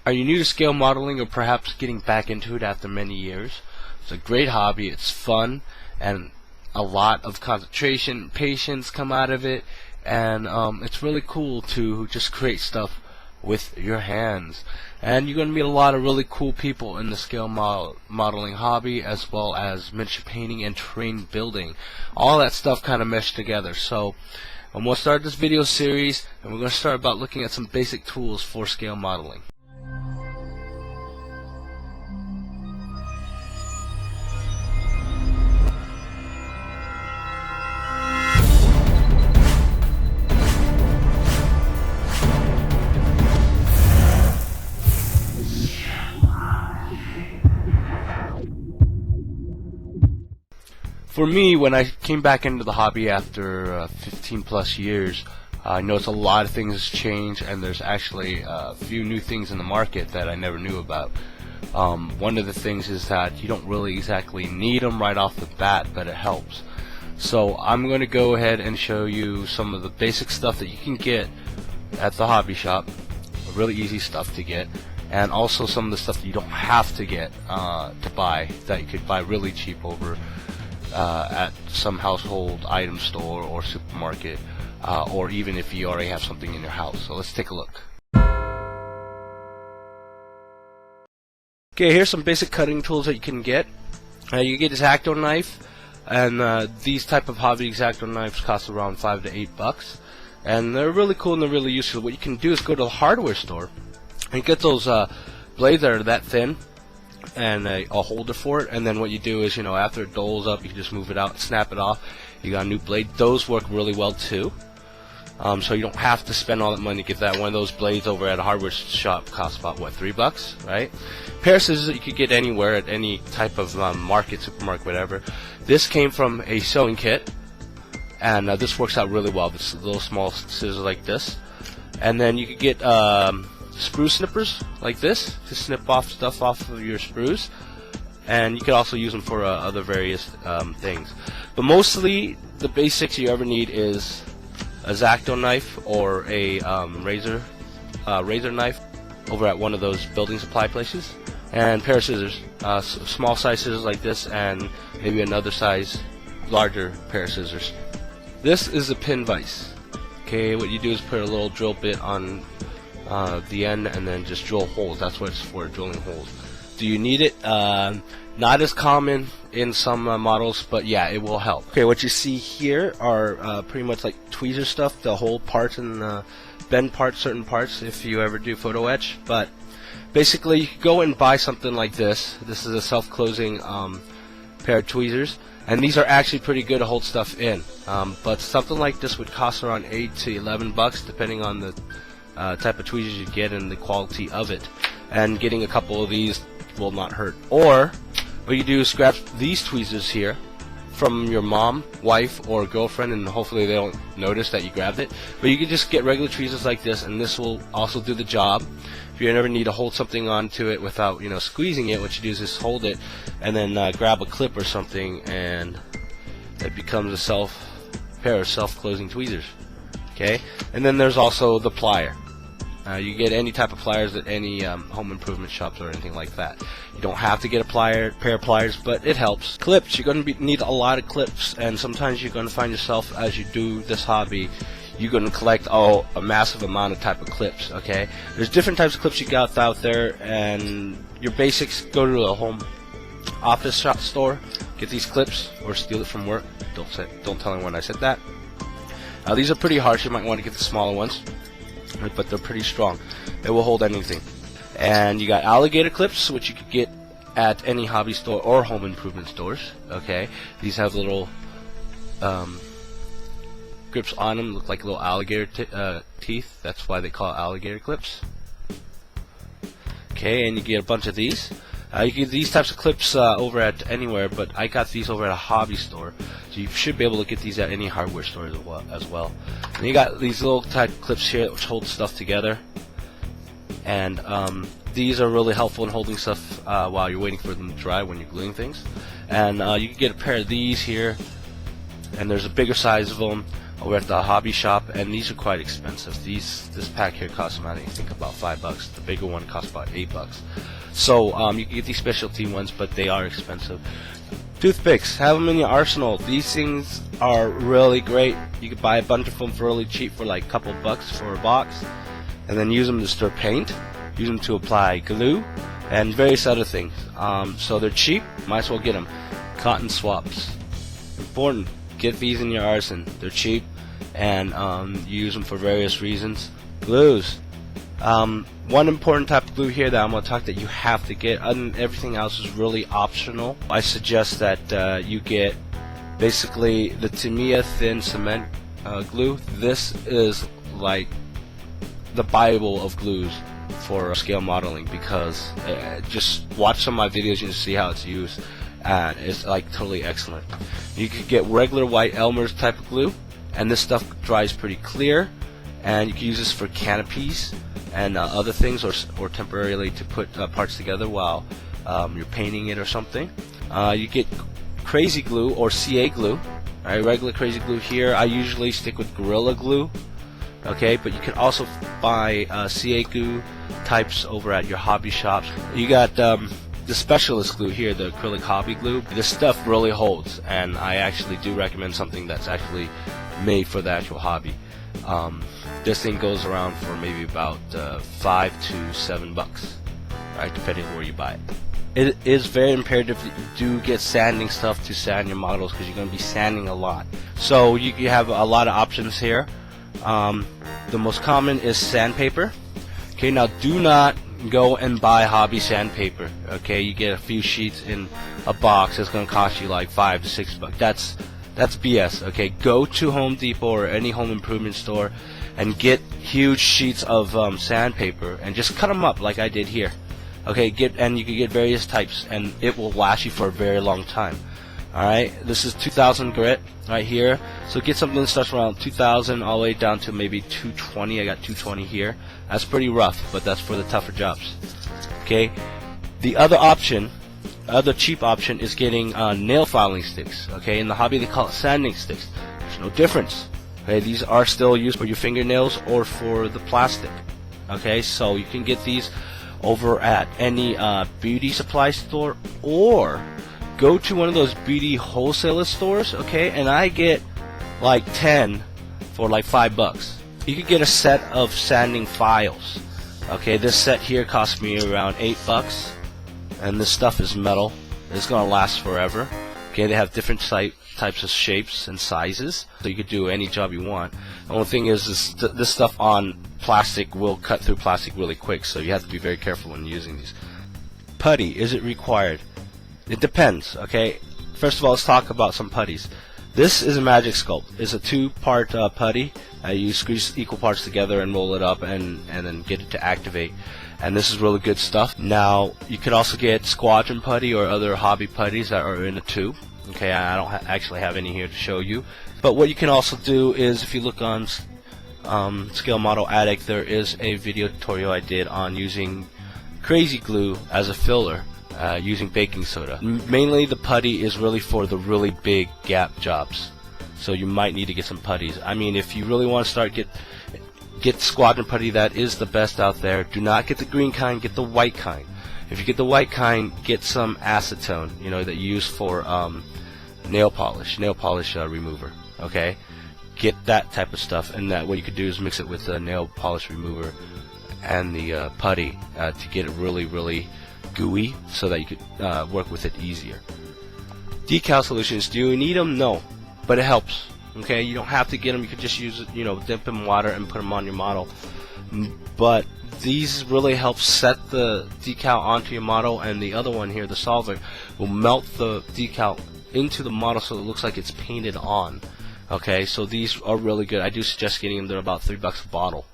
Are you new to scale modeling or perhaps getting back into it after many years? It's a great hobby, it's fun, and a lot of concentration, patience come out of it, and it's really cool to just create stuff with your hands. And you're going to meet a lot of really cool people in the scale modeling hobby, as well as miniature painting and terrain building. All that stuff kind of meshed together. So I'm going to start this video series, and we're going to start about looking at some basic tools for scale modeling. For me, when I came back into the hobby after 15 plus years, I noticed a lot of things change, and there's actually a few new things in the market that I never knew about. One of the things is that you don't really exactly need them right off the bat, but it helps. So I'm going to go ahead and show you some of the basic stuff that you can get at the hobby shop, really easy stuff to get, and also some of the stuff that you don't have to get to buy, that you could buy really cheap over at some household item store or supermarket, or even if you already have something in your house. So let's take a look. Okay, here's some basic cutting tools that you can get. You get this X-Acto knife, and these type of hobby X-Acto knives cost around $5 to $8, and they're really cool and they're really useful. What you can do is go to the hardware store and get those blades that are that thin, and a holder for it, and then what you do is, after it dulls up, you can just move it out, snap it off, you got a new blade. Those work really well too, so you don't have to spend all that money to get that. One of those blades over at a hardware shop costs about $3, right? Pair of scissors that you could get anywhere at any type of market, supermarket, whatever. This came from a sewing kit, and this works out really well. This little small scissors like this, and then you could get sprue snippers like this to snip off stuff off of your sprues, and you can also use them for other various things. But mostly the basics you ever need is a X-Acto knife or a razor knife over at one of those building supply places, and a pair of scissors, small size scissors like this, and maybe another size larger pair of scissors. This is a pin vise. Okay, what you do is put a little drill bit on the end and then just drill holes. That's what it's for, drilling holes. Do you need it? Not as common in some models, but yeah, it will help. Okay, what you see here are pretty much like tweezer stuff, the whole parts and bend parts, certain parts, if you ever do photo etch. But basically, you could go and buy something like this. This is a self-closing pair of tweezers, and these are actually pretty good to hold stuff in. But something like this would cost around $8 to $11, depending on the type of tweezers you get and the quality of it, and getting a couple of these will not hurt. Or what you do is grab these tweezers here from your mom, wife, or girlfriend, and hopefully they don't notice that you grabbed it. But you can just get regular tweezers like this, and this will also do the job. If you ever need to hold something onto it without squeezing it, what you do is just hold it and then grab a clip or something, and it becomes a pair of self-closing tweezers. Okay, and then there's also the plier. You get any type of pliers at any home improvement shops or anything like that. You don't have to get a pair of pliers, but it helps. Clips, you're going to need a lot of clips, and sometimes you're going to find yourself, as you do this hobby, you're going to collect a massive amount of type of clips. Okay, there's different types of clips you got out there, and your basics, go to a home office shop store, get these clips, or steal it from work. Don't tell anyone I said that. These are pretty harsh, you might want to get the smaller ones, but they're pretty strong. They will hold anything. And you got alligator clips, which you could get at any hobby store or home improvement stores. Okay, these have little grips on them, look like little alligator teeth. That's why they call it alligator clips. Okay, and you get a bunch of these. You get these types of clips over at anywhere, but I got these over at a hobby store, so you should be able to get these at any hardware store as well. And you got these little type clips here which hold stuff together, and these are really helpful in holding stuff while you're waiting for them to dry when you're gluing things. And you can get a pair of these here, and there's a bigger size of them. over at the hobby shop, and these are quite expensive. This pack here costs I think about $5. The bigger one costs about $8. So you can get these specialty ones, but they are expensive. Toothpicks, have them in your arsenal. These things are really great. You can buy a bunch of them for really cheap, for like a couple bucks for a box, and then use them to stir paint, use them to apply glue, and various other things. So they're cheap, might as well get them. Cotton swabs, important. Get these in your arsenal. They're cheap, and you use them for various reasons. Glues. One important type of glue here that I'm going to talk that you have to get, and everything else is really optional. I suggest that you get basically the Tamiya thin cement glue. This is like the Bible of glues for scale modeling, because just watch some of my videos and see how it's used, and it's like totally excellent. You could get regular white Elmer's type of glue, and this stuff dries pretty clear, and you can use this for canopies and other things, or temporarily to put parts together while you're painting it or something. You get crazy glue or CA glue. Alright, regular crazy glue here. I usually stick with Gorilla Glue. Okay, but you can also buy CA glue types over at your hobby shops. You got the specialist glue here, the acrylic hobby glue. This stuff really holds, and I actually do recommend something that's actually made for the actual hobby. This thing goes around for maybe about $5 to $7, right, depending on where you buy it. It is very imperative that you do get sanding stuff to sand your models, because you're going to be sanding a lot. So you have a lot of options here. The most common is sandpaper. Okay, now do not go and buy hobby sandpaper. Okay, you get a few sheets in a box. It's going to cost you like $5 to $6. That's BS. Okay, go to Home Depot or any home improvement store and get huge sheets of sandpaper and just cut them up like I did here. Okay, and you can get various types, and it will last you for a very long time. Alright, this is 2000 grit right here. So get something that starts around 2000 all the way down to maybe 220. I got 220 here. That's pretty rough, but that's for the tougher jobs. Okay, the other option, other cheap option, is getting nail filing sticks. Okay, in the hobby they call it sanding sticks. There's no difference. Okay, these are still used for your fingernails or for the plastic. Okay, so you can get these over at any beauty supply store, or go to one of those beauty wholesaler stores. Okay, and I get like 10 for like $5. You could get a set of sanding files. Okay, this set here cost me around $8, and this stuff is metal. It's gonna last forever. Okay, they have different types of shapes and sizes, so you could do any job you want. The only thing is this stuff on plastic will cut through plastic really quick, so you have to be very careful when using these. Putty, is it required? It depends. Okay, first of all, let's talk about some putties. This is a Magic Sculpt. It's a two-part putty. You squeeze equal parts together and roll it up, and then get it to activate. And this is really good stuff. Now, you could also get Squadron putty or other hobby putties that are in a tube. Okay, I don't actually have any here to show you. But what you can also do is, if you look on Scale Model Addict, there is a video tutorial I did on using crazy glue as a filler. Using baking soda. Mainly the putty is really for the really big gap jobs, so you might need to get some putties. I mean, if you really want to start, get Squadron putty. That is the best out there. Do not get the green kind, get the white kind. If you get the white kind, get some acetone, you know, that you use for nail polish remover. Okay, get that type of stuff, and that what you could do is mix it with the nail polish remover and the putty to get it really gooey, so that you could work with it easier. Decal solutions, do you need them? No, but it helps. Okay, you don't have to get them. You could just use it, you know, dip them in water and put them on your model. But these really help set the decal onto your model, and the other one here, the solvent, will melt the decal into the model so it looks like it's painted on. Okay, so these are really good. I do suggest getting them. They're about $3 a bottle.